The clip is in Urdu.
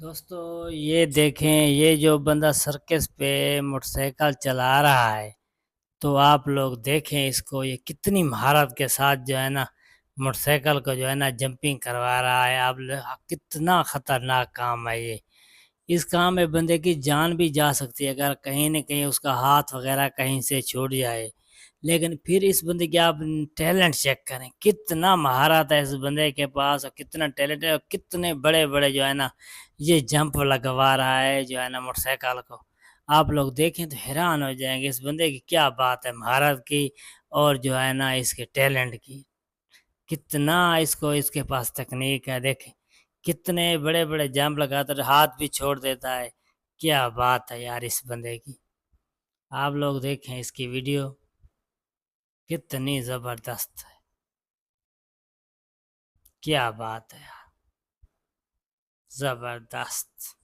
دوستو یہ دیکھیں، یہ جو بندہ سرکس پہ موٹر سائیکل چلا رہا ہے تو آپ لوگ دیکھیں اس کو، یہ کتنی مہارت کے ساتھ جو ہے نا موٹر سائیکل کو جو ہے نا جمپنگ کروا رہا ہے۔ کتنا خطرناک کام ہے یہ۔ اس کام میں بندے کی جان بھی جا سکتی ہے اگر کہیں نہ کہیں اس کا ہاتھ وغیرہ کہیں سے چھوٹ جائے، لیکن پھر اس بندے کی آپ ٹیلنٹ چیک کریں، کتنا مہارت ہے اس بندے کے پاس اور کتنا ٹیلنٹ ہے، اور کتنے بڑے بڑے جو ہے نا یہ جمپ لگوا رہا ہے جو ہے نا موٹر سائیکل کو۔ آپ لوگ دیکھیں تو حیران ہو جائیں گے اس بندے کی کیا بات ہے، مہارت کی اور جو ہے نا اس کے ٹیلنٹ کی۔ کتنا اس کے پاس تکنیک ہے، دیکھیں کتنے بڑے بڑے جمپ لگاتا ہے، ہاتھ بھی چھوڑ دیتا ہے۔ کیا بات ہے یار اس بندے کی۔ آپ لوگ دیکھیں اس کی ویڈیو، کتنی زبردست ہے۔ کیا بات ہے یار، زبردست۔